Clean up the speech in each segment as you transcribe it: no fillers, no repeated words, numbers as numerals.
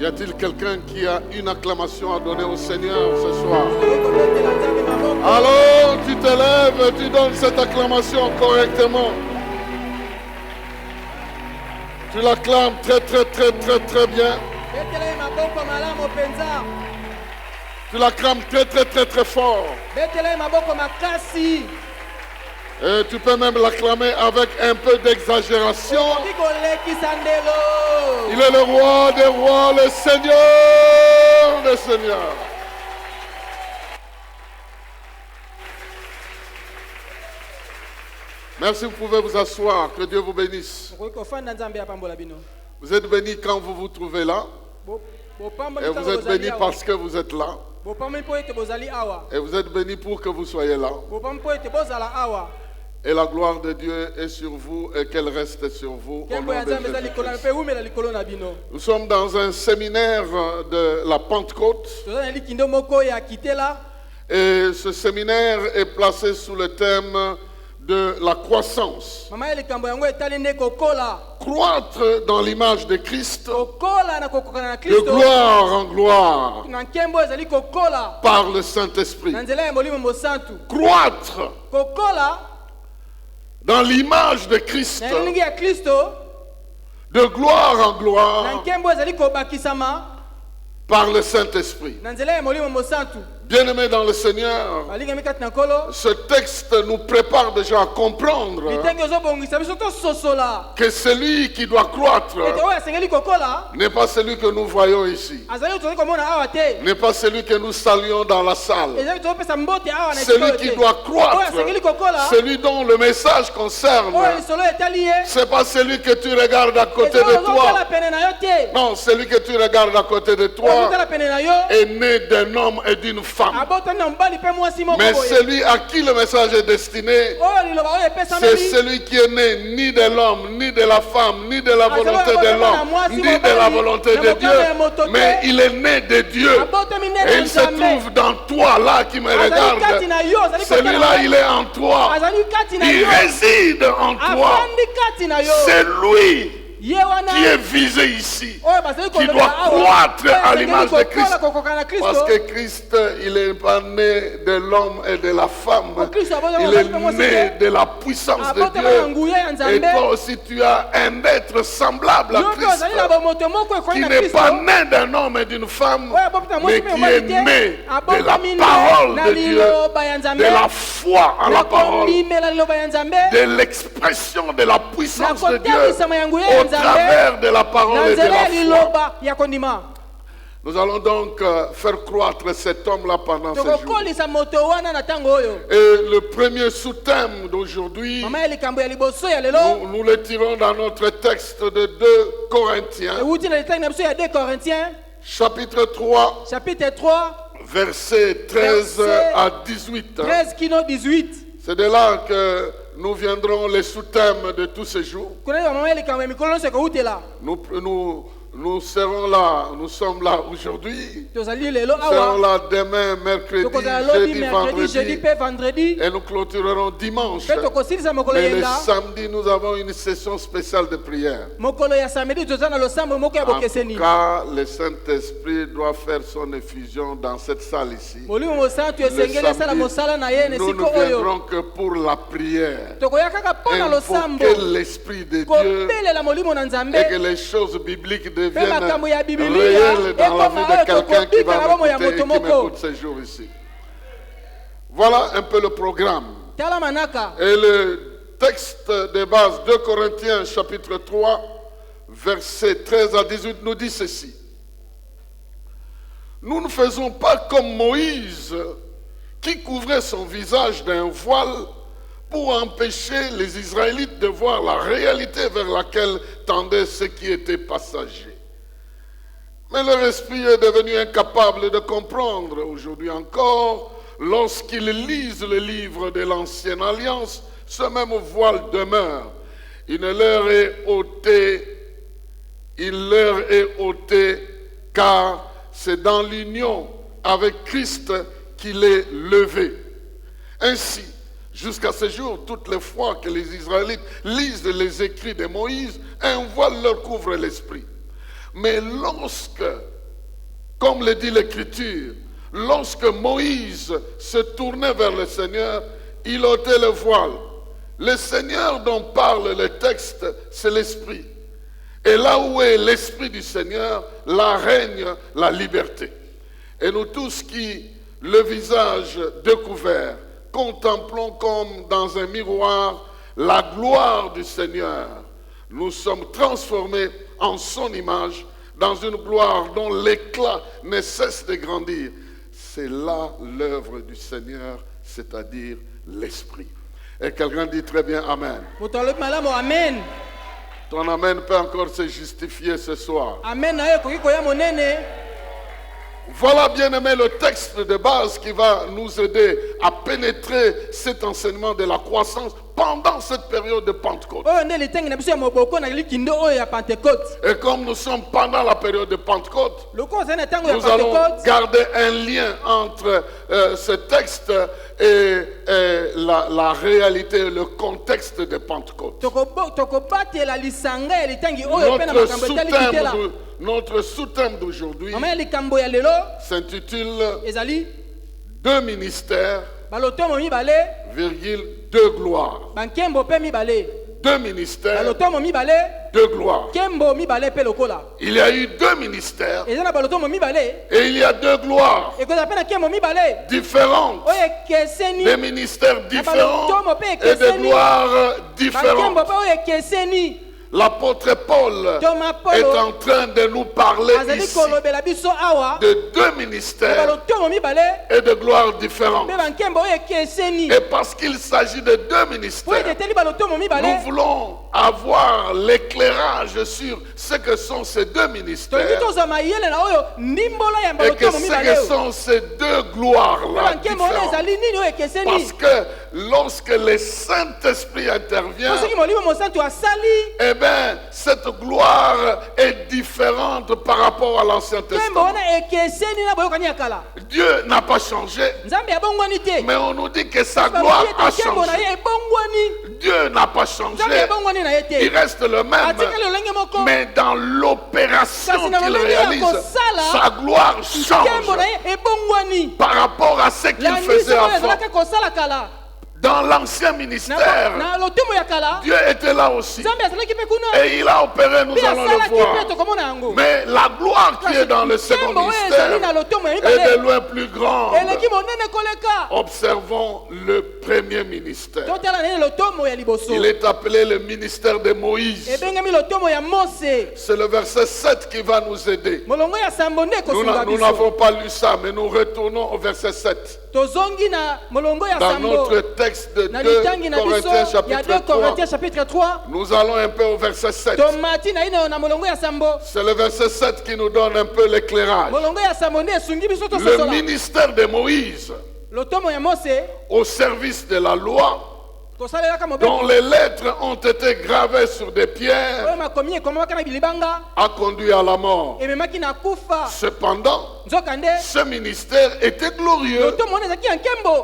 a-t-il quelqu'un qui a une acclamation à donner au Seigneur ce soir? Alors tu te lèves, tu donnes cette acclamation correctement. Tu l'acclames très bien. Tu l'acclames très fort. Et tu peux même l'acclamer avec un peu d'exagération. Il est le roi des rois, le Seigneur des seigneurs. Merci, vous pouvez vous asseoir. Que Dieu vous bénisse. Vous êtes bénis quand vous vous trouvez là. Et vous êtes bénis parce que vous êtes là. Et vous êtes bénis pour que vous soyez là. Et la gloire de Dieu est sur vous et qu'elle reste sur vous. Au nom de Jésus-Christ. Nous sommes dans un séminaire de la Pentecôte. Et ce séminaire est placé sous le thème de la croissance. Croître dans l'image de Christ, de gloire en gloire, par le Saint-Esprit. Croître dans l'image de Christ, de gloire en gloire, par le Saint-Esprit. Bien-aimés dans le Seigneur, ce texte nous prépare déjà à comprendre que celui qui doit croître n'est pas celui que nous voyons ici, n'est pas celui que nous saluons dans la salle. Celui qui doit croître, celui dont le message concerne, c'est pas celui que tu regardes à côté de toi. Non, celui que tu regardes à côté de toi est né d'un homme et d'une femme. Mais celui à qui le message est destiné, c'est celui qui est né ni de l'homme, ni de la femme, ni de la volonté de l'homme, ni de la volonté de Dieu, mais il est né de Dieu. Et il se trouve dans toi, là, qui me regarde. Celui-là, il est en toi. Il réside en toi. C'est lui qui est visé ici, qui doit croître à l'image de Christ. Parce que Christ, il n'est pas né de l'homme et de la femme. Il est né de la puissance de Dieu. Et toi aussi, tu as un être semblable à Christ, qui n'est pas né d'un homme et d'une femme, mais qui est né de la parole de Dieu, de la foi en la parole, de l'expression de la puissance de Dieu au travers de la parole et de la foi. Nous allons donc faire croître cet homme-là pendant ce jour. Et le premier sous-thème d'aujourd'hui, nous le tirons dans notre texte de 2 Corinthiens, chapitre 3, versets 13 à 18. C'est de là que nous viendrons les sous-thèmes de tous ces jours. Nous serons là, nous sommes là aujourd'hui. Nous serons là demain, mercredi, jeudi, vendredi. Et nous clôturerons dimanche. Mais le samedi, nous avons une session spéciale de prière. En tout cas, le Saint-Esprit doit faire son effusion dans cette salle ici. Le samedi, nous ne viendrons que pour la prière. Invoquer l'Esprit de Dieu et que les choses bibliques deviennent réelles dans la vie de quelqu'un qui va m'écouter et qui m'écoute ces jours ici. Voilà un peu le programme. Et le texte de base, 2 Corinthiens chapitre 3, versets 13 à 18 nous dit ceci. Nous ne faisons pas comme Moïse qui couvrait son visage d'un voile pour empêcher les Israélites de voir la réalité vers laquelle tendaient ceux qui étaient passagers. Mais leur esprit est devenu incapable de comprendre aujourd'hui encore. Lorsqu'ils lisent le livre de l'Ancienne Alliance, ce même voile demeure. Il leur est ôté, car c'est dans l'union avec Christ qu'il est levé. Ainsi, jusqu'à ce jour, toutes les fois que les Israélites lisent les écrits de Moïse, un voile leur couvre l'esprit. Mais lorsque comme le dit l'Écriture, lorsque Moïse se tournait vers le Seigneur, il ôtait le voile. Le Seigneur dont parle le texte, c'est l'Esprit. Et là où est l'Esprit du Seigneur, là règne la liberté. Et nous tous qui, le visage découvert, contemplons comme dans un miroir la gloire du Seigneur, nous sommes transformés en son image, dans une gloire dont l'éclat ne cesse de grandir. C'est là l'œuvre du Seigneur, c'est-à-dire l'Esprit. Et quelqu'un dit très bien Amen. Amen. Ton Amen peut encore se justifier ce soir. Amen. Voilà, bien aimé, le texte de base qui va nous aider à pénétrer cet enseignement de la croissance pendant cette période de Pentecôte. Et comme nous sommes pendant la période de Pentecôte, nous allons garder un lien entre ce texte et la réalité, le contexte de Pentecôte. Notre sous-thème d'aujourd'hui s'intitule « Deux ministères, virgule, deux gloires ». Deux ministères, deux gloires. Il y a eu deux ministères et il y a deux gloires différentes. Des ministères différents et des gloires différentes. L'apôtre Paul est en train de nous parler ici de deux ministères et de gloires différentes. Et parce qu'il s'agit de deux ministères, nous voulons avoir l'éclairage sur ce que sont ces deux ministères et que ce que sont ces deux gloires-là différentes. Parce que lorsque le Saint-Esprit intervient, eh bien, cette gloire est différente par rapport à l'Ancien Testament. Dieu n'a pas changé, mais on nous dit que sa gloire a changé. Dieu n'a pas changé, il reste le même, mais dans l'opération qu'il réalise, sa gloire change par rapport à ce qu'il faisait avant. Dans l'ancien ministère, Dieu était là aussi. Et il a opéré, nous allons le voir. Mais la gloire qui est dans le second ministère est de loin plus grande. Observons le premier ministère. Il est appelé le ministère de Moïse. C'est le verset 7 qui va nous aider. Nous n'avons pas lu ça, mais nous retournons au verset 7. Dans notre texte de 2 Corinthiens chapitre 3, nous allons un peu au verset 7. C'est le verset 7 qui nous donne un peu l'éclairage. Le ministère de Moïse au service de la loi, dont les lettres ont été gravées sur des pierres, a conduit à la mort. Cependant, ce ministère était glorieux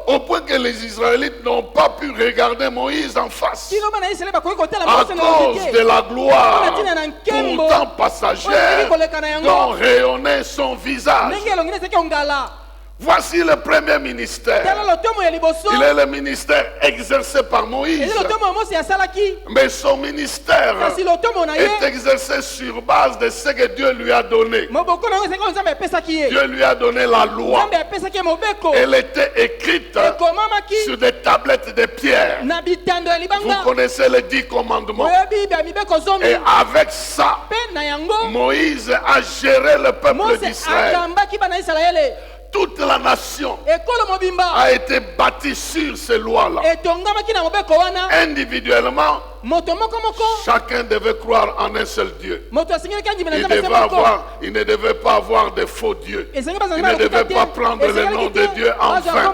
au point que les Israélites n'ont pas pu regarder Moïse en face à cause de la gloire pourtant passagère dont rayonnait son visage. Voici le premier ministère. Il est le ministère exercé par Moïse. Mais son ministère est exercé sur base de ce que Dieu lui a donné. Dieu lui a donné la loi. Elle était écrite sur des tablettes de pierre. Vous connaissez les 10 commandements. Et avec ça, Moïse a géré le peuple d'Israël. Toute la nation a été bâtie sur ces lois-là. Individuellement, chacun devait croire en un seul Dieu. Il ne devait pas avoir de faux dieux. Il ne devait pas prendre le nom de Dieu en vain.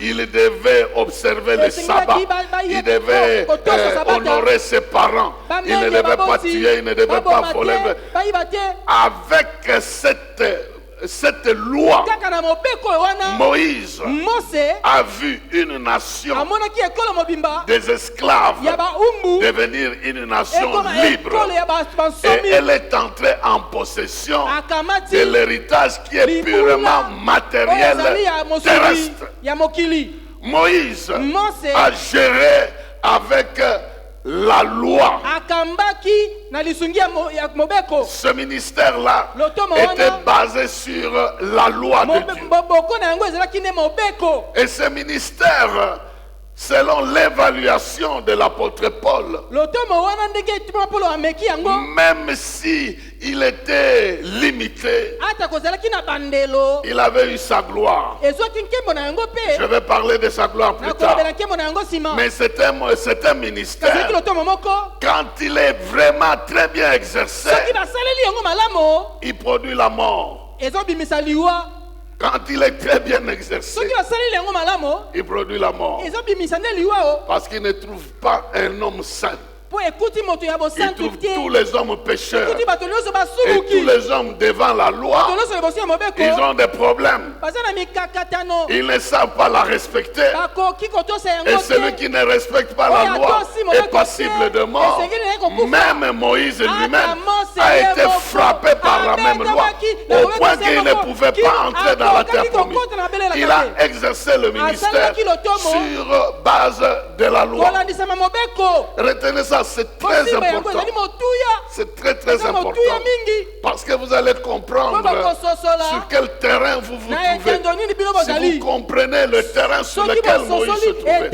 Il devait observer le sabbat. Il devait honorer ses parents. Il ne devait pas tuer, il ne devait pas voler. Avec cette cette loi, Moïse a vu une nation des esclaves devenir une nation libre. Et elle est entrée en possession de l'héritage qui est purement matériel terrestre. Moïse a géré avec la loi. Ce ministère-là était basé sur la loi de Dieu. Et ce ministère, selon l'évaluation de l'apôtre Paul, même si il était limité, il avait eu sa gloire. Je vais parler de sa gloire plus tard. Mais c'est un ministère, quand il est vraiment très bien exercé, il produit la mort. Quand il est très bien exercé, il produit la mort. Parce qu'il ne trouve pas un homme saint. Il trouve tous les hommes pécheurs et tous les hommes devant la loi. Ils ont des problèmes. Ils ne savent pas la respecter. Et celui qui ne respecte pas la loi est passible de mort. Même Moïse lui-même a été frappé par la même loi au point qu'il ne pouvait pas entrer dans la terre promise. Il a exercé le ministère sur base de la loi. Retenez ça. C'est très important. C'est très très important. Parce que vous allez comprendre sur quel terrain vous vous trouvez. Si vous comprenez le terrain sur lequel Moïse se trouvait.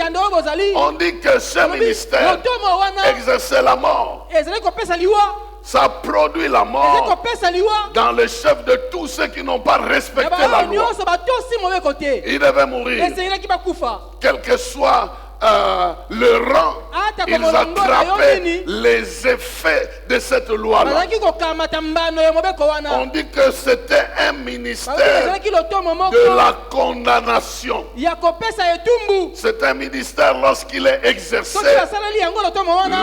On dit que ce ministère exerçait la mort. Ça produit la mort dans le chef de tous ceux qui n'ont pas respecté la loi. Il devait mourir. Quel que soit le rang, ils attrapaient les effets de cette loi-là. On dit que c'était un ministère de la condamnation. C'est un ministère lorsqu'il est exercé.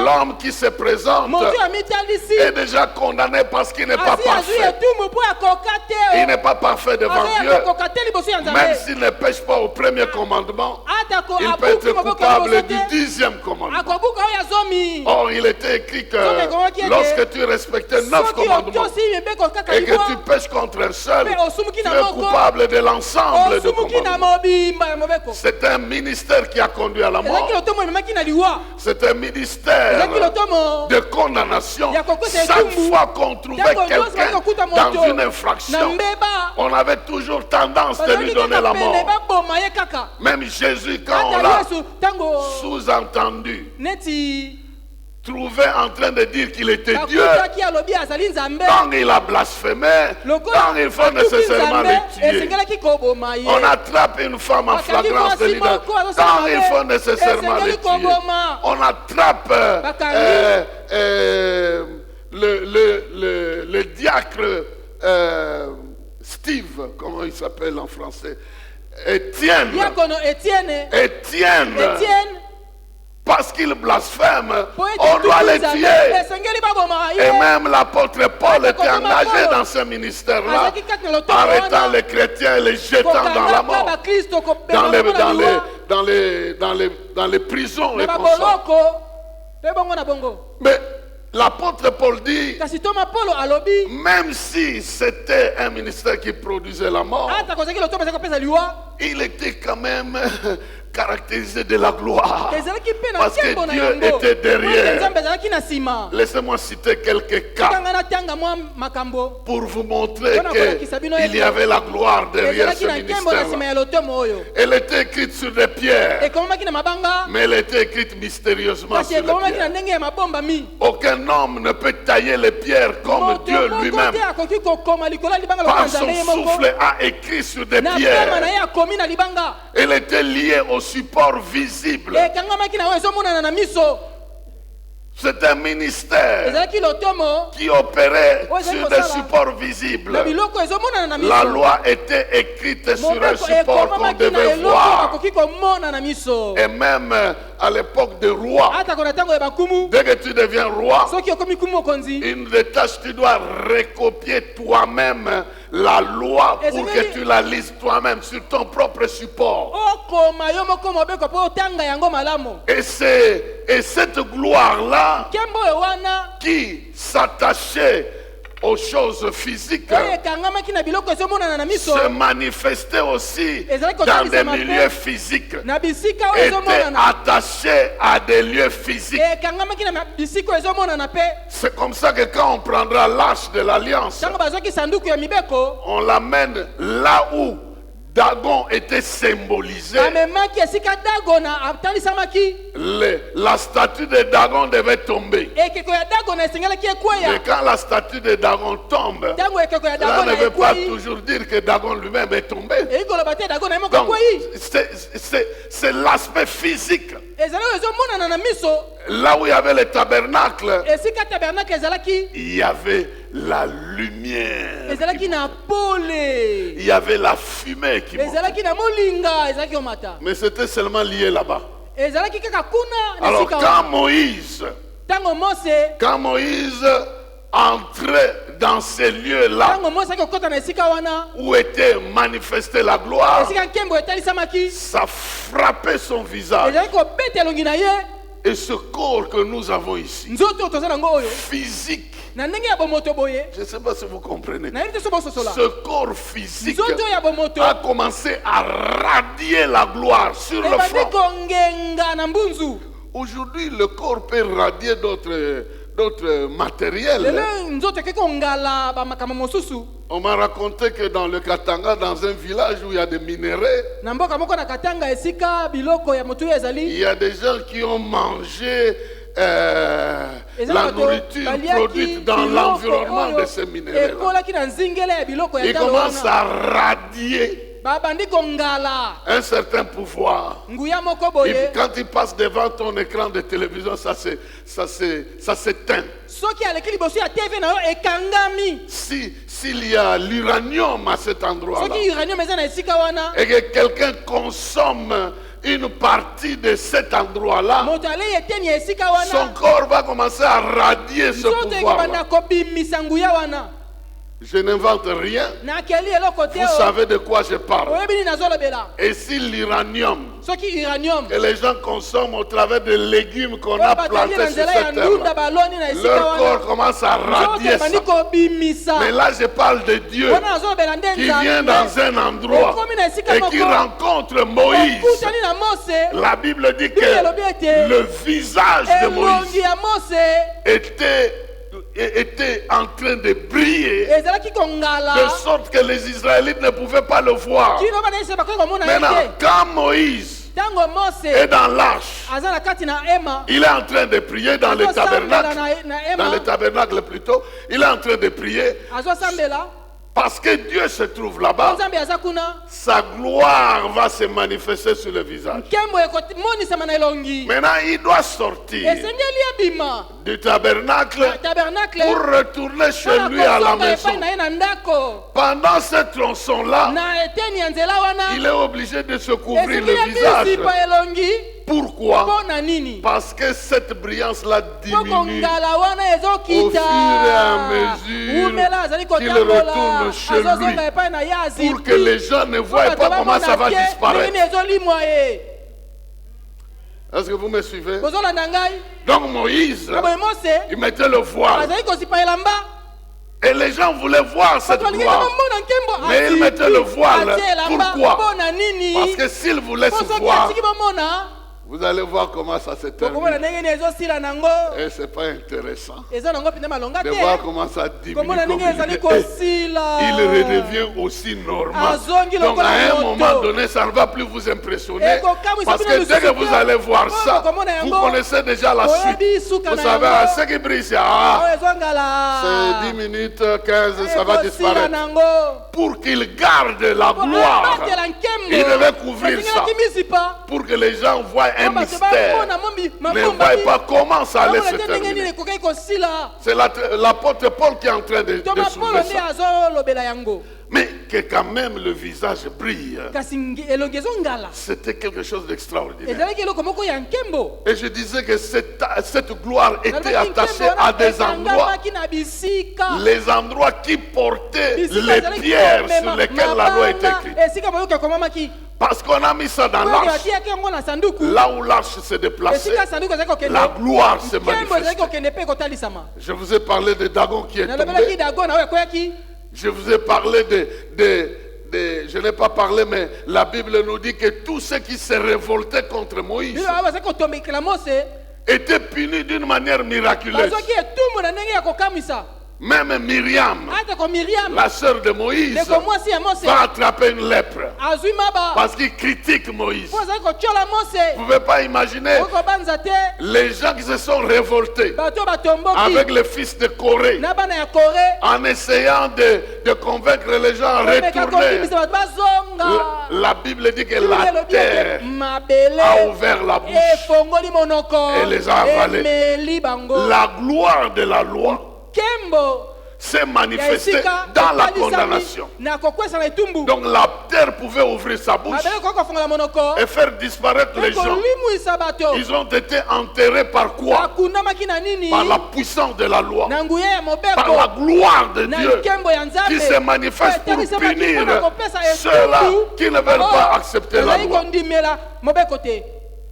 L'homme qui se présente est déjà condamné parce qu'il n'est pas parfait. Il n'est pas parfait devant Dieu. Même s'il ne pêche pas au premier commandement, il peut être coupable du 10e commandement. Or, il était écrit que lorsque tu respectais 9 commandements et que tu pêches contre un seul, tu es coupable de l'ensemble des commandements. C'est un ministère qui a conduit à la mort. C'est un ministère de condamnation. Chaque fois qu'on trouvait quelqu'un dans une infraction, on avait toujours tendance de lui donner la mort. Même Jésus, quand on l'a sous-entendu, trouvé en train de dire qu'il était Dieu, quand il a blasphémé, quand il faut nécessairement le tuer. On attrape une femme en flagrance délit, quand il faut nécessairement le tuer. On attrape le diacre Steve, comment il s'appelle en français, Étienne. Parce qu'il blasphème, on doit les tuer. Et même l'apôtre Paul était engagé dans ce ministère-là, arrêtant les chrétiens et les jetant dans la mort, dans les prisons et comme ça. Mais l'apôtre Paul dit, même si c'était un ministère qui produisait la mort, il était quand même caractérisé de la gloire. Parce que Dieu était derrière. Laissez-moi citer quelques cas pour vous montrer qu'il y avait la gloire derrière ce ministère. Elle était écrite sur des pierres, mais elle était écrite mystérieusement sur les pierres. Aucun homme ne peut tailler les pierres comme Dieu lui-même. Par son souffle a écrit sur des pierres. Elle était liée au support visible. C'est un ministère qui opérait sur des supports visibles. La loi était écrite sur un support qu'on devait voir. Et même à l'époque des rois, dès que tu deviens roi, une des tâches, tu dois recopier toi-même la loi pour que tu la lises toi-même sur ton propre support. Et cette gloire-là qui s'attachait aux choses physiques se manifestait aussi dans des milieux physiques, était attaché à des lieux physiques. C'est comme ça que quand on prendra l'arche de l'alliance, on l'amène là où Dagon était symbolisé. La statue de Dagon devait tomber. Mais quand la statue de Dagon tombe, cela ne veut pas toujours dire que Dagon lui-même est tombé. Donc, c'est l'aspect physique. Là où il y avait le tabernacle, il y avait la lumière. Il y avait la fumée qui montait. Mais c'était seulement lié là-bas. Alors quand Moïse entrait dans ces lieux-là où était manifestée la gloire, ça frappait son visage. Et ce corps que nous avons ici, physique, je ne sais pas si vous comprenez, ce corps physique a commencé à radier la gloire sur le front. Aujourd'hui, le corps peut radier d'autres matériels. On m'a raconté que dans le Katanga, dans un village où il y a des minerais, il y a des gens qui ont mangé la nourriture produite dans l'environnement de ces minerais. Ils commencent à radier un certain pouvoir. Et quand il passe devant ton écran de télévision, ça s'éteint. S'il y a l'uranium à cet endroit-là, et que quelqu'un consomme une partie de cet endroit-là, son corps va commencer à radier ce pouvoir-là. Je n'invente rien. Vous savez de quoi je parle. Et si l'uranium que les gens consomment au travers des légumes qu'on a plantés sur cette terre, leur corps commence à radier ça. Mais là je parle de Dieu qui vient dans un endroit et qui rencontre Moïse. La Bible dit que le visage de Moïse était en train de briller de sorte que les Israélites ne pouvaient pas le voir. Maintenant, quand Moïse est dans l'arche, il est en train de prier dans le tabernacle plutôt, il est en train de prier parce que Dieu se trouve là-bas. Sa gloire va se manifester sur le visage. Maintenant, il doit sortir du tabernacle pour retourner chez lui à la maison. Pendant ce tronçon-là, il est obligé de se couvrir le visage. Pourquoi? Parce que cette brillance-là diminue au fur et à mesure qu'il retourne chez lui, pour que les gens ne voient pas comment ça va disparaître. Est-ce que vous me suivez? Donc Moïse, il mettait le voile. Et les gens voulaient voir cette gloire. Mais il mettait le voile. Pourquoi? Parce que s'il vous laisse voir, vous allez voir comment ça se termine. Et ce n'est pas intéressant de voir comment ça diminue. Il redevient aussi normal. Donc à un moment donné, ça ne va plus vous impressionner. Parce que dès que vous allez voir ça, vous connaissez déjà la suite. Vous savez, ce qui brille, c'est 10 minutes, 15, ça va disparaître. Pour qu'il garde la gloire, il devait couvrir ça. Pour que les gens voient un mystère. Ne voyez pas comment ça allait se terminer. C'est l'apôtre Paul qui est en train de soulever ça. Mais que quand même le visage brille. C'était quelque chose d'extraordinaire. Et je disais que cette gloire était attachée à des endroits. Les endroits qui portaient les pierres sur lesquelles la loi était écrite. Parce qu'on a mis ça dans l'arche. Là où l'arche se déplaçait, la gloire se manifestait. Je vous ai parlé de Dagon qui est tombé. Je vous ai parlé je n'ai pas parlé, mais la Bible nous dit que tous ceux qui se révoltaient contre Moïse étaient punis d'une manière miraculeuse. Même Myriam, la sœur de Moïse, va attraper une lèpre parce qu'il critique Moïse. Vous ne pouvez pas imaginer les gens qui se sont révoltés avec le fils de Corée en essayant de convaincre les gens à retourner. La Bible dit que la terre a ouvert la bouche et les a avalés. La gloire de la loi s'est manifesté dans la condamnation. Donc la terre pouvait ouvrir sa bouche et faire disparaître les gens. Ils ont été enterrés par quoi? Par la puissance de la loi, par la gloire de Dieu qui se manifeste pour punir ceux-là qui ne veulent pas accepter la loi.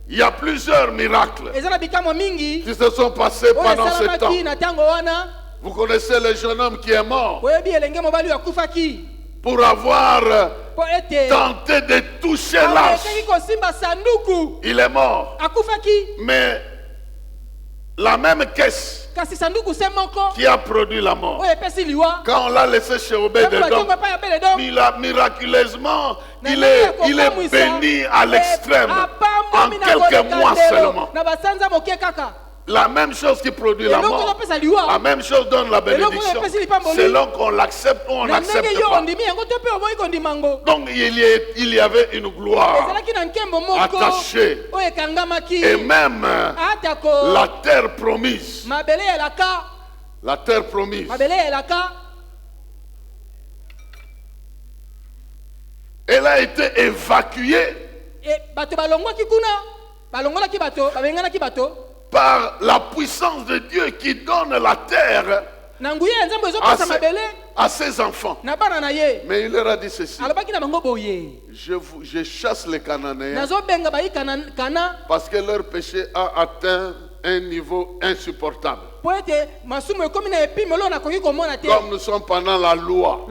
Il y a plusieurs miracles qui se sont passés pendant ce temps. Vous connaissez le jeune homme qui est mort pour avoir tenté de toucher l'arche. Il est mort. Mais la même caisse qui a produit la mort, quand on l'a laissé chez Obed-Edom, miraculeusement, il est béni à l'extrême en quelques mois seulement. La même chose qui produit la mort, la même chose donne la bénédiction, selon qu'on l'accepte ou on n'accepte pas. Donc il y avait une gloire attachée. Et même la terre promise. La terre promise. Elle a été évacuée par la puissance de Dieu qui donne la terre à ses enfants. Mais il leur a dit ceci: je chasse les Cananéens parce que leur péché a atteint un niveau insupportable. Comme nous sommes pendant la loi,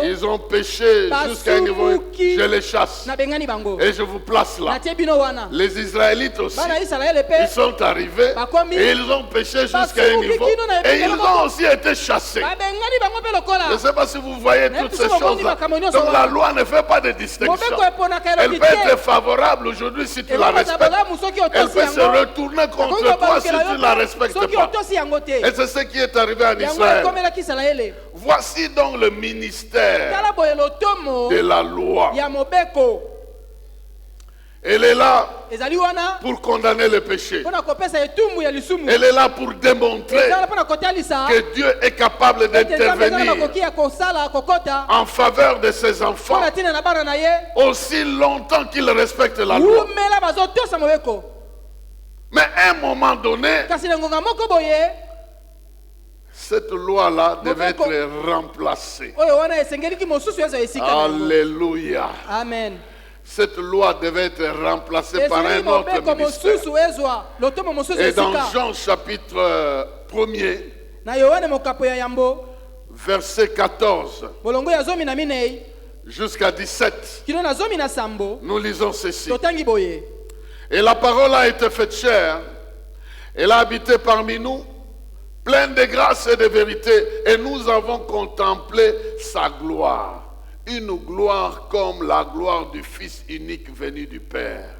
ils ont péché jusqu'à un niveau, je les chasse et je vous place là. Les Israélites aussi, ils sont arrivés et ils ont péché jusqu'à un niveau et ils ont aussi été chassés. Je ne sais pas si vous voyez toutes ces choses-là. Donc la loi ne fait pas de distinction. Elle peut être favorable aujourd'hui si tu la respectes. Elle peut se retourner contre toi si tu ne la respectes pas. Et c'est ce qui est arrivé en Israël. Voici donc le ministère de la loi. Elle est là pour condamner le péché. Elle est là pour démontrer que Dieu est capable d'intervenir en faveur de ses enfants aussi longtemps qu'ils respectent la loi. Mais à un moment donné, cette loi-là devait être remplacée. Alléluia. Amen. Cette loi devait être remplacée par un autre ministère. Et dans Jean chapitre 1er, verset 14 jusqu'à 17, nous lisons ceci. Et la parole a été faite chair, elle a habité parmi nous, pleine de grâce et de vérité, et nous avons contemplé sa gloire. Une gloire comme la gloire du Fils unique venu du Père.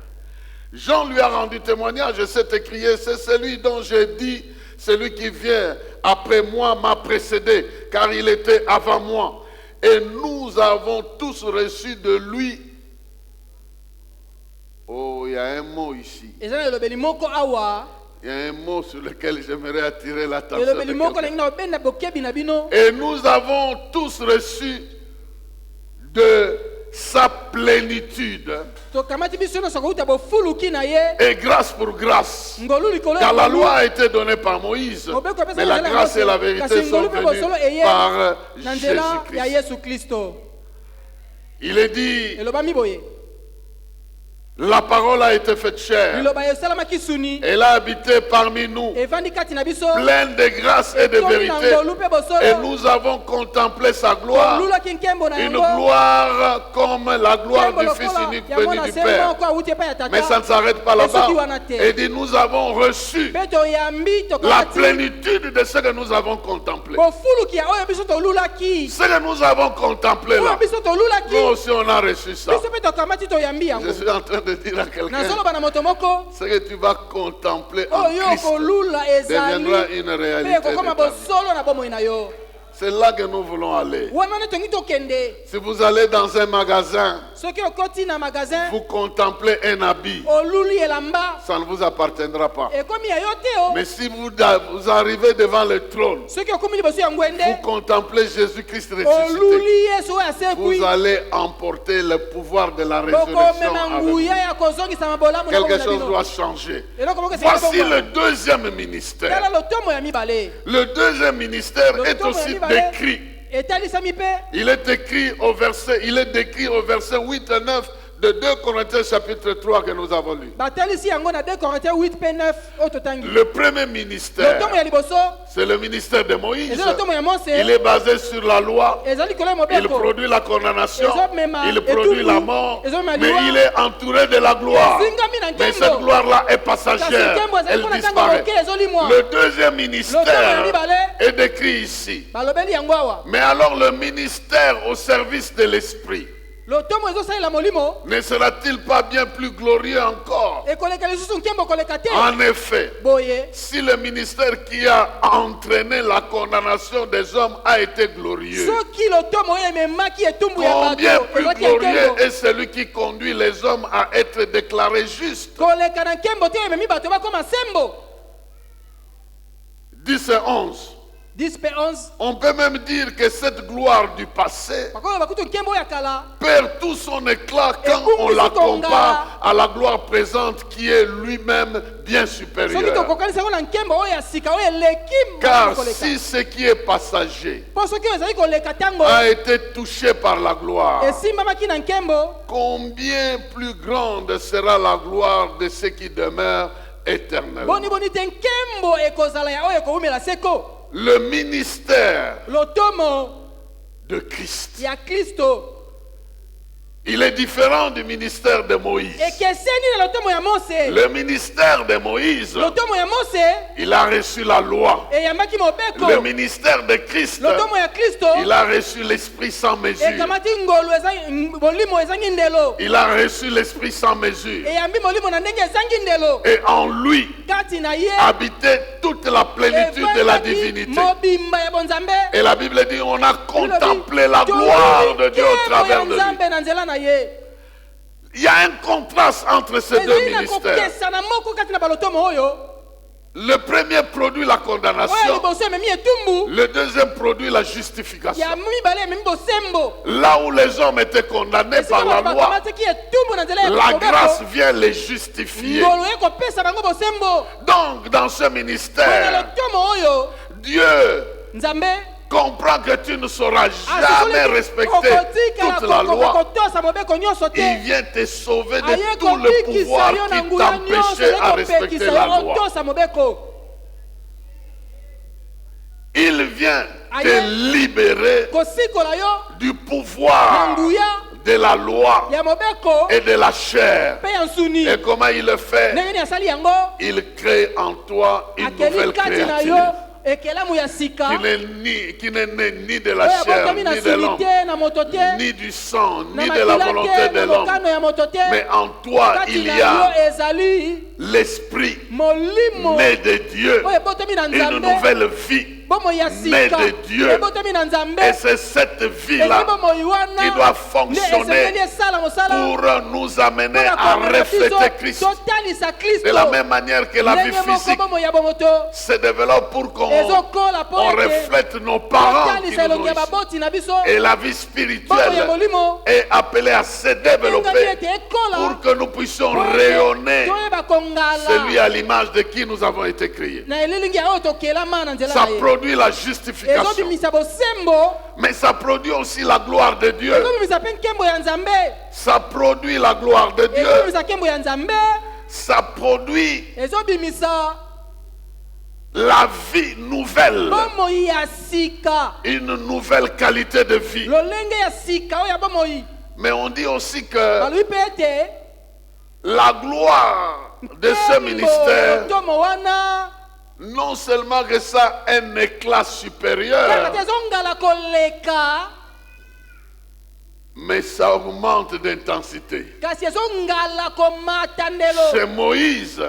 Jean lui a rendu témoignage et s'est écrié: c'est celui dont j'ai dit, celui qui vient après moi m'a précédé, car il était avant moi. Et nous avons tous reçu de lui. Oh, il y a un mot ici. Il y a un mot sur lequel j'aimerais attirer l'attention. Et nous avons tous reçu de sa plénitude. Et grâce pour grâce. Car la loi a été donnée par Moïse, mais la grâce et la vérité sont venues par Jésus-Christ. Il est dit, la parole a été faite chair. Elle a habité parmi nous, pleine de grâce et de vérité. Et nous avons contemplé sa gloire, une gloire comme la gloire du Fils unique venu du Père. Mais ça ne s'arrête pas là-bas. Et dit, nous avons reçu la plénitude de ce que nous avons contemplé. Ce que nous avons contemplé là, nous aussi on a reçu ça. Je suis en train de dire à quelqu'un, ce que tu vas contempler en Christ deviendra une réalité de ta vie. C'est là que nous voulons aller. Si vous allez dans un magasin, vous contemplez un habit, ça ne vous appartiendra pas. Mais si vous arrivez devant le trône, vous contemplez Jésus-Christ ressuscité, vous allez emporter le pouvoir de la résurrection avec vous. Quelque chose doit changer. Voici le deuxième ministère. Le deuxième ministère est aussi décrit. Il est décrit au verset 8 et 9 de 2 Corinthiens chapitre 3 que nous avons lu. Le premier ministère, c'est le ministère de Moïse. Il est basé sur la loi. Il produit la condamnation. Il produit la mort. Mais il est entouré de la gloire. Mais cette gloire-là est passagère. Elle disparaît. Le deuxième ministère est décrit ici. Mais alors le ministère au service de l'esprit, ne sera-t-il pas bien plus glorieux encore? En effet, si le ministère qui a entraîné la condamnation des hommes a été glorieux, combien plus glorieux est celui qui conduit les hommes à être déclarés justes? 10 et 11. On peut même dire que cette gloire du passé perd tout son éclat quand on la compare à la gloire présente qui est lui-même bien supérieure. Car si ce qui est passager a été touché par la gloire, combien plus grande sera la gloire de ceux qui demeurent éternellement? Le ministère de Christ, il est différent du ministère de Moïse. Le ministère de Moïse, il a reçu la loi. Le ministère de Christ, il a reçu l'Esprit sans mesure. Il a reçu l'Esprit sans mesure. Et en lui habitait toute la plénitude de la divinité. Et la Bible dit, on a contemplé la gloire de Dieu au travers de lui. Il y a un contraste entre ces deux ministères. Le premier produit la condamnation, le deuxième produit la justification. Là où les hommes étaient condamnés par la loi, la grâce vient les justifier. Donc dans ce ministère, Dieu comprend que tu ne sauras jamais respecter toute la loi. Il vient te sauver de tout le pouvoir qui t'empêchait à respecter la loi. Il vient te libérer du pouvoir de la loi et de la chair. Et comment il le fait? Il crée en toi une nouvelle créature qui n'est née ni de la chair, ni de l'homme, ni du sang, ni de la volonté de l'homme. Mais en toi, il y a l'esprit né de Dieu, une nouvelle vie née de Dieu. Et c'est cette vie-là qui doit fonctionner pour nous amener à refléter Christ. De la même manière que la vie physique se développe pour qu'on reflète nos parents qui nous nourrissent. Et la vie spirituelle est appelée à se développer pour que nous puissions rayonner celui à l'image de qui nous avons été créés. Ça produit la justification, mais ça produit aussi la gloire de Dieu. Ça produit la gloire de Dieu. Ça produit la vie nouvelle, une nouvelle qualité de vie. Mais on dit aussi que la gloire de ce ministère, non seulement que ça a un éclat supérieur, mais ça augmente d'intensité. Chez Moïse,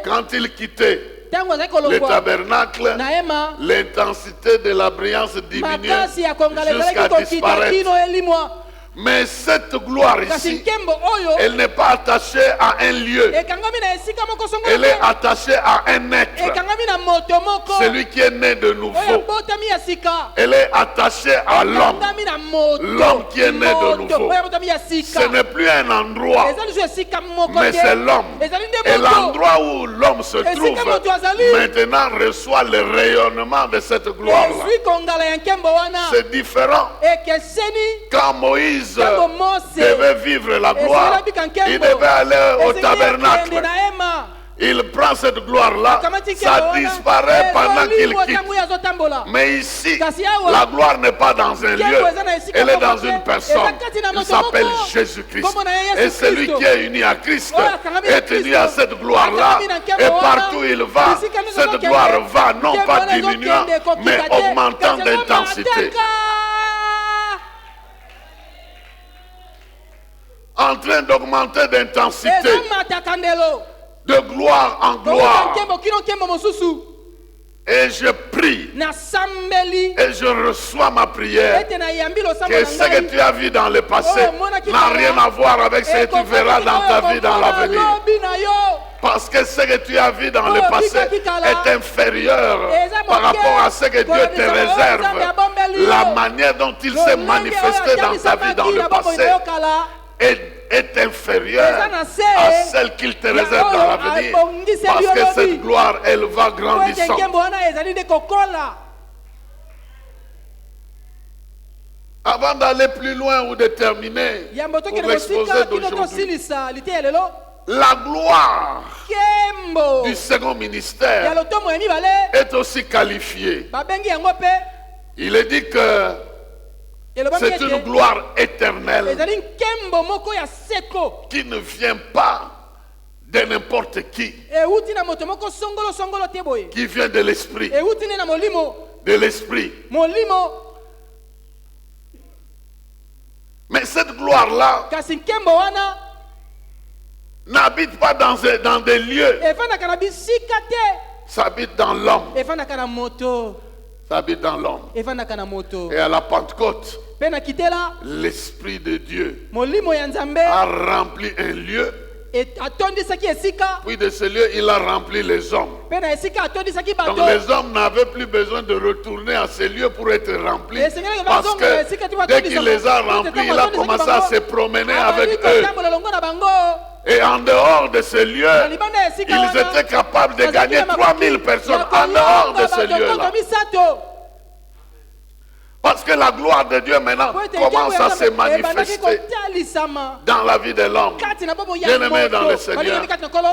quand il quittait le tabernacle, l'intensité de la brillance diminuait jusqu'à disparaître. Mais cette gloire ici, elle n'est pas attachée à un lieu. Elle est attachée à un être. Celui qui est né de nouveau. Elle est attachée à l'homme. L'homme qui est né de nouveau. Ce n'est plus un endroit, mais c'est l'homme. Et l'endroit où l'homme se trouve maintenant reçoit le rayonnement de cette gloire-là. C'est différent. Quand Moïse devait vivre la gloire, il devait aller au tabernacle. Il prend cette gloire-là, ça disparaît pendant qu'il quitte. Mais ici, la gloire n'est pas dans un lieu, elle est dans une personne. Il s'appelle Jésus-Christ. Et celui qui est uni à Christ est uni à cette gloire-là. Et partout où il va, cette gloire va non pas diminuant, mais augmentant d'intensité. En train d'augmenter d'intensité, de gloire en gloire. Et je prie et je reçois ma prière que ce que tu as vu dans le passé n'a rien à voir avec ce que tu verras dans ta vie dans l'avenir. Parce que ce que tu as vu dans le passé est inférieur par rapport à ce que Dieu te réserve. La manière dont il s'est manifesté dans ta vie dans le passé est inférieure à celle qu'il te réserve dans l'avenir. Parce que cette gloire, elle va grandissant. Avant d'aller plus loin ou de terminer pour l'exposé d'aujourd'hui, la gloire du second ministère est aussi qualifiée. Il est dit que c'est une gloire éternelle qui ne vient pas de n'importe qui vient de l'esprit. De l'esprit. Mais cette gloire-là n'habite pas dans des lieux. Ça habite dans l'homme. Ça habite dans l'homme. Et à la Pentecôte, l'Esprit de Dieu a rempli un lieu. Puis de ce lieu, il a rempli les hommes. Donc les hommes n'avaient plus besoin de retourner à ces lieux pour être remplis. Parce que dès qu'il les a remplis, il a commencé à se promener avec eux. Et en dehors de ce lieu, ils étaient capables de gagner 3000 personnes en dehors de ce lieu-là. Parce que la gloire de Dieu maintenant commence à se manifester dans la vie de l'homme. Bien-aimé dans le Seigneur,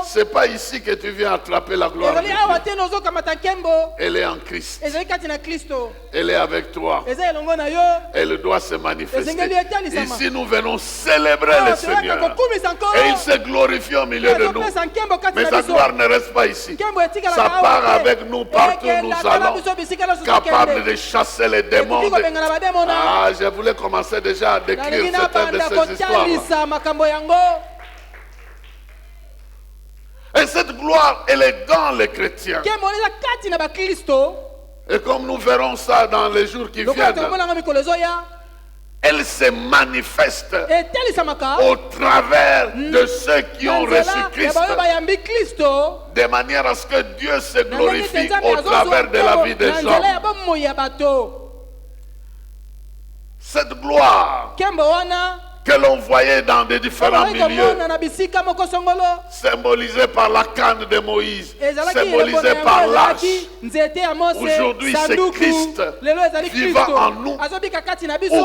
ce n'est pas ici que tu viens attraper la gloire de Dieu. Elle est en Christ. Elle est avec toi. Elle doit se manifester. Ici, nous venons célébrer le Seigneur. Et il se glorifie au milieu de nous. Mais sa gloire ne reste pas ici. Ça part avec nous partout où nous allons. Capable de chasser les démons. Ah, je voulais commencer déjà à décrire certaines de ces histoires. Et cette gloire, elle est dans les chrétiens. Et comme nous verrons ça dans les jours qui viennent, elle se manifeste au travers de ceux qui ont reçu Christ, de manière à ce que Dieu se glorifie au travers de la vie des hommes. Cette gloire que l'on voyait dans des différents milieux, symbolisée par la canne de Moïse, symbolisée par l'arche. Aujourd'hui, c'est Christ vivant en nous, où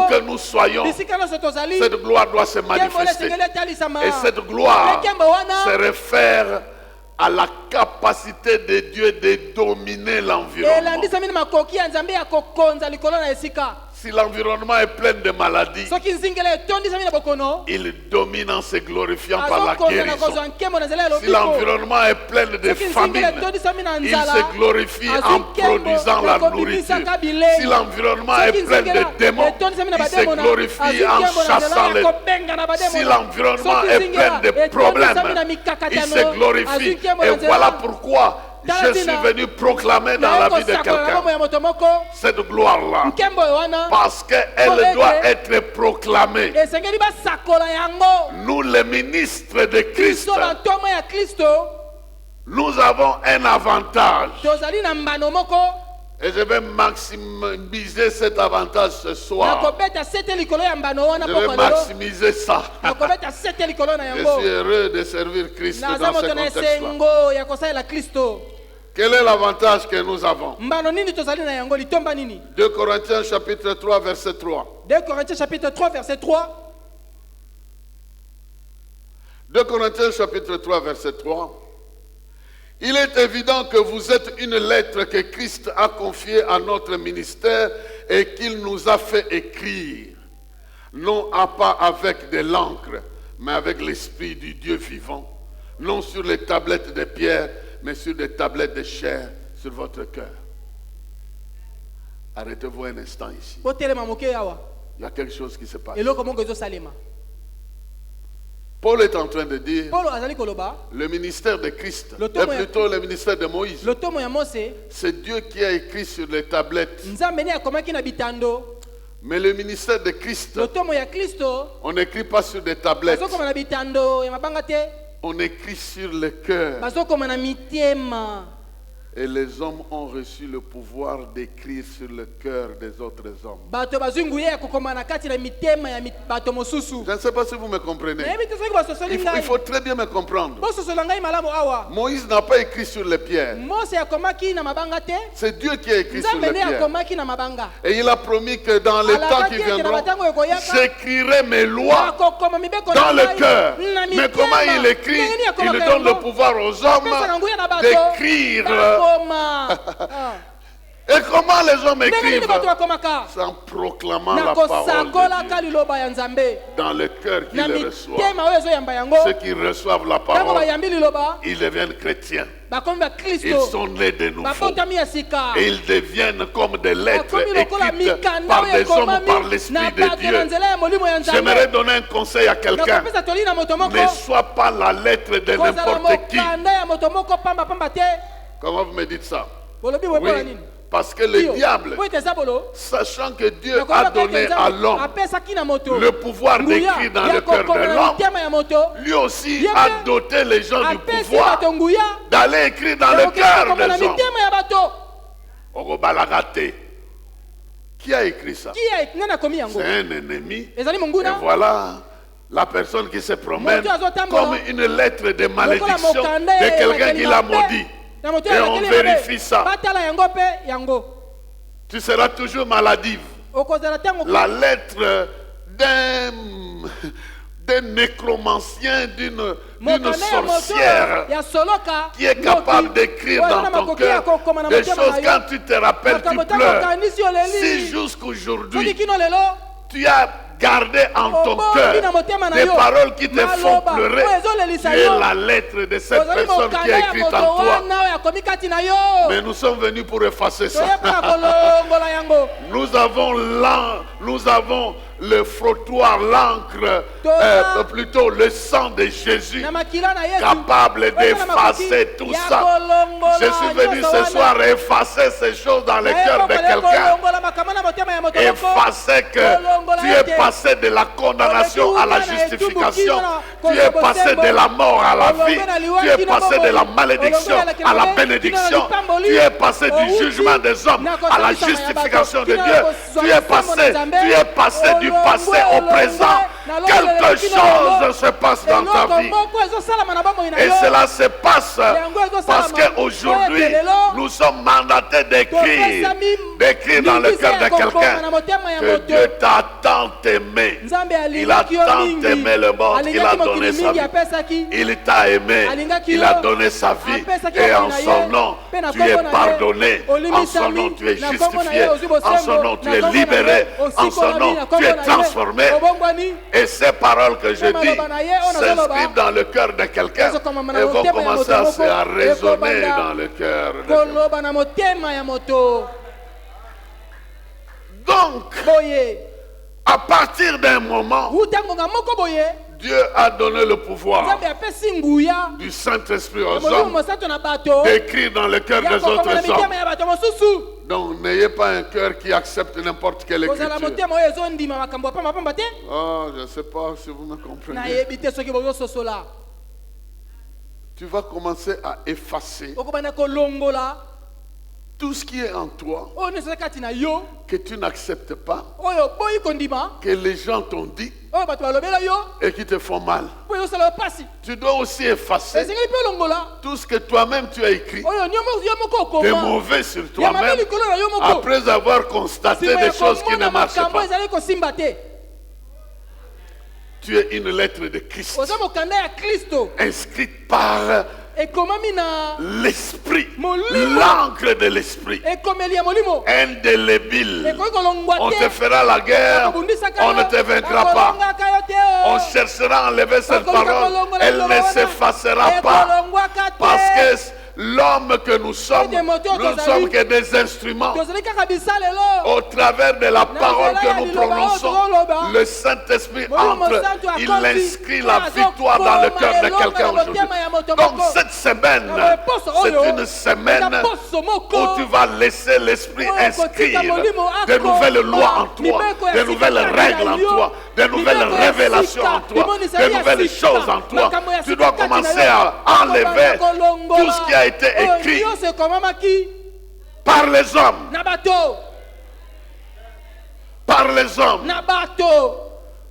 que nous soyons. Cette gloire doit se manifester. Et cette gloire se réfère à la capacité de Dieu de dominer l'environnement. Si l'environnement est plein de maladies, il domine en se glorifiant par la guérison. Si l'environnement est plein de famine, il se glorifie en produisant la nourriture. Si l'environnement est plein de démons, il se glorifie en chassant les démons. Si l'environnement est plein de problèmes, il se glorifie. Et voilà pourquoi je suis venu proclamer dans la vie de quelqu'un cette gloire-là, parce qu'elle doit être proclamée. Nous, les ministres de Christ, nous avons un avantage. Et je vais maximiser cet avantage ce soir. Je vais maximiser ça. Je suis heureux de servir Christ dans ce contexte-là. Quel est l'avantage que nous avons? 2 Corinthiens chapitre 3 verset 3. 2 Corinthiens chapitre 3 verset 3. 2 Corinthiens chapitre 3 verset 3. Il est évident que vous êtes une lettre que Christ a confiée à notre ministère et qu'il nous a fait écrire, non pas avec de l'encre, mais avec l'esprit du Dieu vivant, non sur les tablettes de pierre, mais sur des tablettes de chair sur votre cœur. Arrêtez-vous un instant ici. Il y a quelque chose qui se passe. Paul est en train de dire le ministère de Christ, plutôt le ministère de Moïse. C'est Dieu qui a écrit sur les tablettes. Mais le ministère de Christ, on n'écrit pas sur des tablettes. On écrit sur le cœur. Et les hommes ont reçu le pouvoir d'écrire sur le cœur des autres hommes. Je ne sais pas si vous me comprenez. Il faut très bien me comprendre. Moïse n'a pas écrit sur les pierres. C'est Dieu qui a écrit sur les pierres. Et il a promis que dans les temps qui viendront, j'écrirai mes lois dans le cœur. Mais comment il écrit? Il donne le pouvoir aux hommes d'écrire. Et comment les hommes écrivent? C'est en proclamant la parole de Dieu dans le cœur qu'ils le reçoivent. Ceux qui reçoivent la parole, ils deviennent chrétiens. Ils sont nés de nouveau. Et ils deviennent comme des lettres écrites par des hommes, par l'Esprit de Dieu. J'aimerais donner un conseil à quelqu'un. Ne sois pas la lettre de n'importe qui. Comment vous me dites ça? Oui, parce que le diable, sachant que Dieu a donné à l'homme le pouvoir d'écrire dans le cœur de l'homme, lui aussi a doté les gens du pouvoir d'aller écrire dans le cœur des hommes. Qui a écrit ça? C'est un ennemi. Et voilà la personne qui se promène comme une lettre de malédiction de quelqu'un qui l'a maudit. Et on vérifie ça. Tu seras toujours maladive. La lettre d'un nécromancien, d'une sorcière qui est capable d'écrire dans ton cœur des choses. Quand tu te rappelles, tu pleures. Si jusqu'aujourd'hui tu as gardé en ton cœur des paroles qui te font pleurer, tu es la lettre de cette personne qui a écrit en toi. Mais nous sommes venus pour effacer ça. Nous avons le frottoir, l'encre, plutôt le sang de Jésus, capable d'effacer tout ça. Je suis venu ce soir effacer ces choses dans le cœur de quelqu'un. Effacer que tu es passé de la condamnation à la justification. Tu es passé de la mort à la vie. Tu es passé de la malédiction à la bénédiction. Tu es passé du jugement des hommes à la justification de Dieu. Tu es passé du passé au présent. Quelque chose se passe dans ta vie. Et cela se passe parce qu'aujourd'hui, nous sommes mandatés d'écrire dans le cœur de quelqu'un que Dieu t'a tant aimé. Il a tant aimé le monde qu'il a donné sa vie. Il t'a aimé, il a donné sa vie. Et en son nom, tu es pardonné. En son nom, tu es justifié. En son nom, tu es libéré. En son nom, tu es transformé. Et ces paroles que je dis s'inscrivent dans le cœur de quelqu'un et vont commencer à résonner dans le cœur de quelqu'un. Donc, à partir d'un moment, Dieu a donné le pouvoir du Saint-Esprit aux hommes d'écrire dans le cœur des autres hommes. Donc, n'ayez pas un cœur qui accepte n'importe quelle écriture. Oh, je ne sais pas si vous me comprenez. Tu vas commencer à effacer tout ce qui est en toi que tu n'acceptes pas, que les gens t'ont dit et qui te font mal. Tu dois aussi effacer tout ce que toi-même tu as écrit de mauvais sur toi-même après avoir constaté des choses qui ne marchent pas. Tu es une lettre de Christ inscrite par l'esprit, l'encre de l'esprit, indélébile. On te fera la guerre, on ne te vaincra pas. On cherchera à enlever cette parole, elle ne s'effacera pas. Parce que l'homme que nous sommes ne sommes que des instruments. Au travers de la parole que nous prononçons, le Saint-Esprit entre, il inscrit la victoire dans le cœur de quelqu'un aujourd'hui. Donc cette semaine, c'est une semaine où tu vas laisser l'Esprit inscrire de nouvelles lois en toi, de nouvelles règles en toi, de nouvelles révélations en toi, de nouvelles choses en toi. Tu dois commencer à enlever tout ce qui a été écrit par les hommes,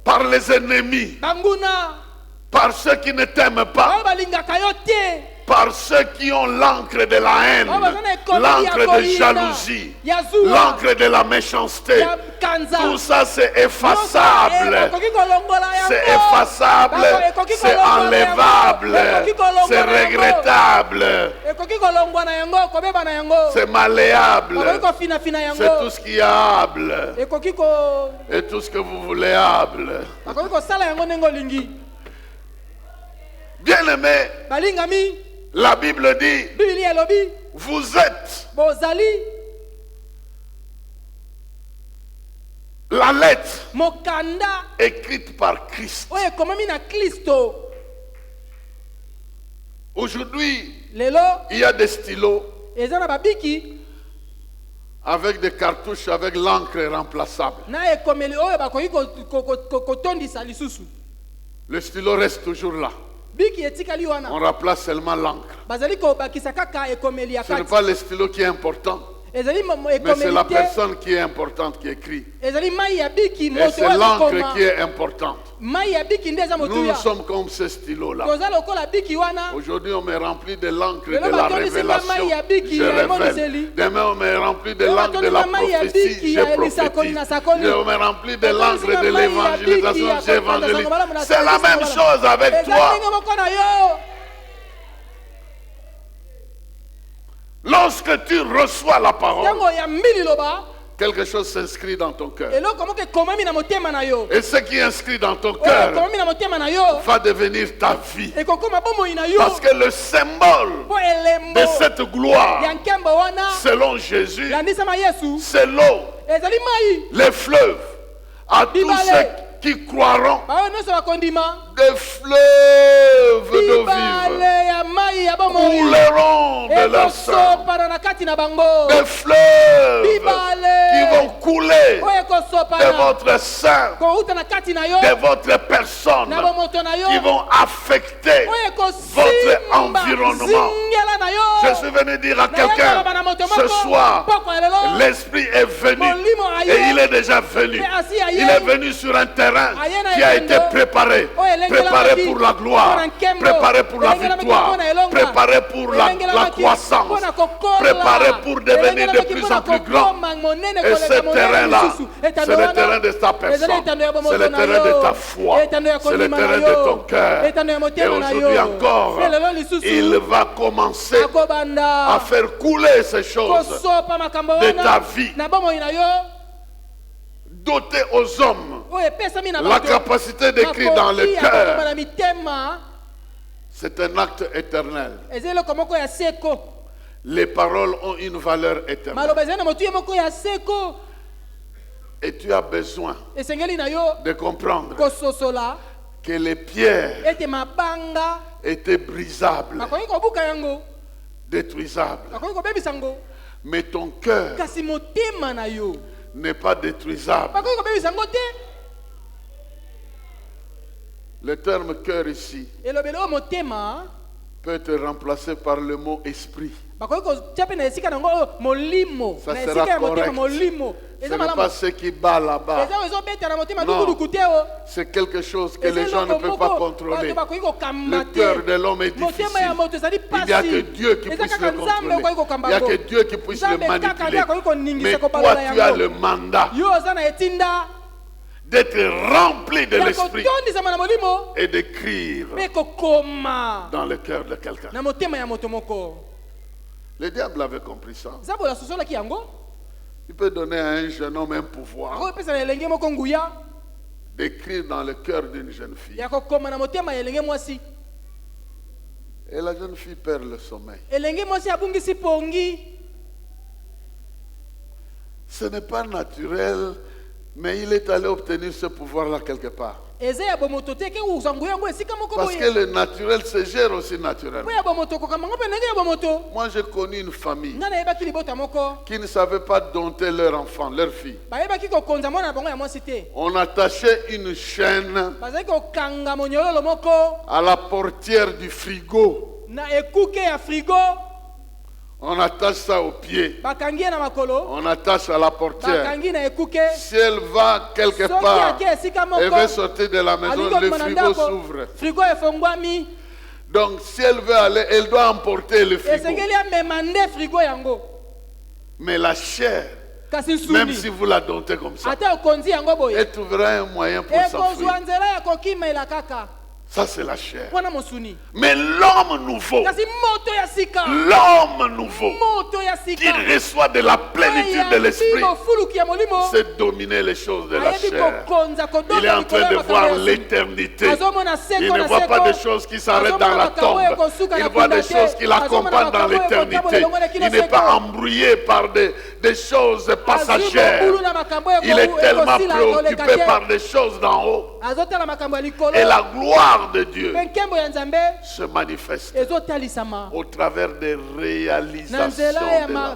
par les ennemis, par ceux qui ne t'aiment pas, par ceux qui ont l'encre de la haine, l'encre de jalousie, l'encre de la méchanceté. Tout ça c'est effaçable. C'est effaçable, c'est enlevable, c'est regrettable, c'est malléable, c'est tout ce qui est hable et tout ce que vous voulez hable. Bien-aimé, la Bible dit, vous êtes la lettre écrite par Christ. Aujourd'hui, il y a des stylos avec des cartouches avec l'encre remplaçable. Le stylo reste toujours là. On remplace seulement l'encre. Ce n'est pas le stylo qui est important, mais c'est la personne qui est importante qui écrit. Et c'est l'encre qui est importante. Nous sommes comme ce stylo-là. Aujourd'hui, on me remplit de l'encre de la révélation. Je révèle. Demain, on me remplit de l'encre de la prophétie. Je prophétise. On me remplit de l'encre de l'évangélisation. J'évangélise. C'est la même chose avec toi. Lorsque tu reçois la parole, quelque chose s'inscrit dans ton cœur. Et ce qui est inscrit dans ton cœur va devenir ta vie. Parce que le symbole de cette gloire, selon Jésus, c'est l'eau, les fleuves, à tous ceux qui croiront des fleuves d'eau vive couleront de leur sang. Des fleuves qui vont couler de votre sang, de votre personne, qui vont affecter votre environnement. Je suis venu dire à quelqu'un ce soir, l'Esprit est venu et il est déjà venu. Il est venu sur un terrain qui a été préparé. Préparé pour la gloire, préparé pour la victoire, préparé pour la croissance, préparé pour devenir de plus en plus grand. Et ce terrain-là, c'est le terrain de ta personne, c'est le terrain de ta foi, c'est le terrain de ton cœur. Et aujourd'hui encore, il va commencer à faire couler ces choses de ta vie. Doter aux hommes la capacité d'écrire dans le cœur. C'est un acte éternel. Les paroles ont une valeur éternelle. Et tu as besoin de comprendre que les pierres étaient brisables, détruisables. Mais ton cœur n'est pas détruisable. Le terme cœur ici peut être remplacé par le mot esprit. Ça sera correct. Ce n'est pas ce qui bat là-bas. Non, c'est quelque chose que les gens ne peuvent pas contrôler. Le cœur de l'homme est difficile. Il n'y a que Dieu qui puisse le contrôler. Il n'y a que Dieu qui puisse le manipuler. Mais toi, tu as le mandat d'être rempli de l'esprit et d'écrire dans le cœur de quelqu'un. Le diable avait compris ça. Il peut donner à un jeune homme un pouvoir d'écrire dans le cœur d'une jeune fille. Et la jeune fille perd le sommeil. Ce n'est pas naturel, mais il est allé obtenir ce pouvoir-là quelque part. Parce que le naturel se gère aussi naturellement. Moi, j'ai connu une famille qui ne savait pas dompter leur enfant, leur fille. On attachait une chaîne à la portière du frigo. On attache ça au pied. On attache à la portière. Si elle va quelque part, elle veut sortir de la maison, le frigo s'ouvre. Donc si elle veut aller, elle doit emporter le frigo. Mais la chair, même si vous la domptez comme ça, elle trouvera un moyen pour s'enfuir. Ça, c'est la chair. Mais l'homme nouveau, qui reçoit de la plénitude de l'esprit, c'est dominer les choses de la chair. Il est en train de voir l'éternité. Il ne voit pas des choses qui s'arrêtent dans la tombe. Il voit des choses qui l'accompagnent dans l'éternité. Il n'est pas embrouillé par des choses passagères. Il est tellement préoccupé par des choses d'en haut. Et la gloire de Dieu se manifeste au travers des réalisations de la vie,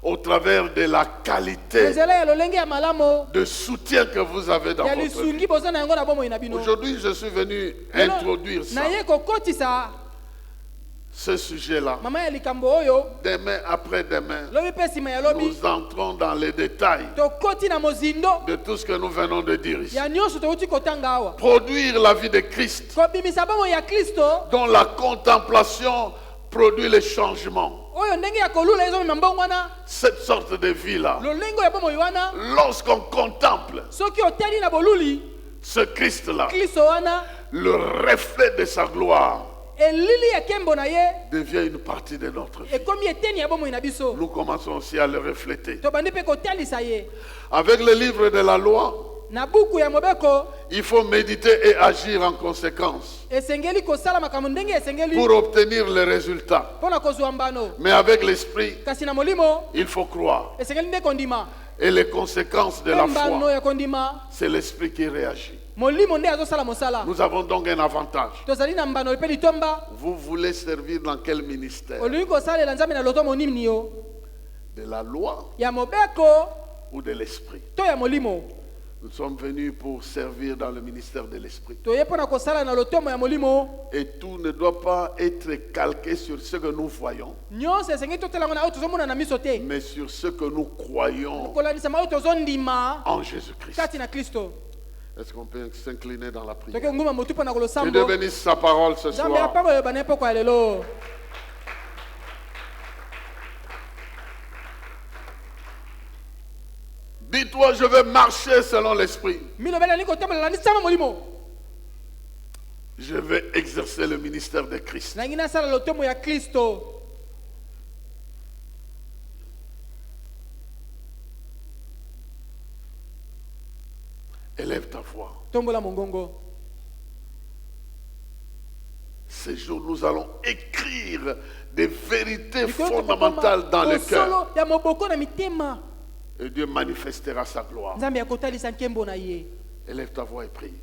au travers de la qualité de soutien que vous avez dans votre vie. Aujourd'hui, je suis venu introduire ça. Ce sujet-là. Demain après-demain, nous entrons dans les détails de tout ce que nous venons de dire ici. Produire la vie de Christ, dont la contemplation produit les changements. Cette sorte de vie-là, lorsqu'on contemple ce Christ-là, le reflet de sa gloire devient une partie de notre vie. Nous commençons aussi à le refléter. Avec le livre de la loi, il faut méditer et agir en conséquence pour obtenir les résultats. Mais avec l'esprit, il faut croire. Et les conséquences de la foi, c'est l'esprit qui réagit. Nous avons donc un avantage. Vous voulez servir dans quel ministère? De la loi ou de l'esprit? Nous sommes venus pour servir dans le ministère de l'esprit. Et tout ne doit pas être calqué sur ce que nous voyons, mais sur ce que nous croyons en Jésus-Christ. Est-ce qu'on peut s'incliner dans la prière? Que Dieu bénisse sa parole ce soir. Dis-toi, je vais marcher selon l'esprit. Je vais exercer le ministère de Christ. Élève ta voix. Ces jours, nous allons écrire des vérités fondamentales dans le cœur. Et Dieu manifestera sa gloire. Élève ta voix et prie.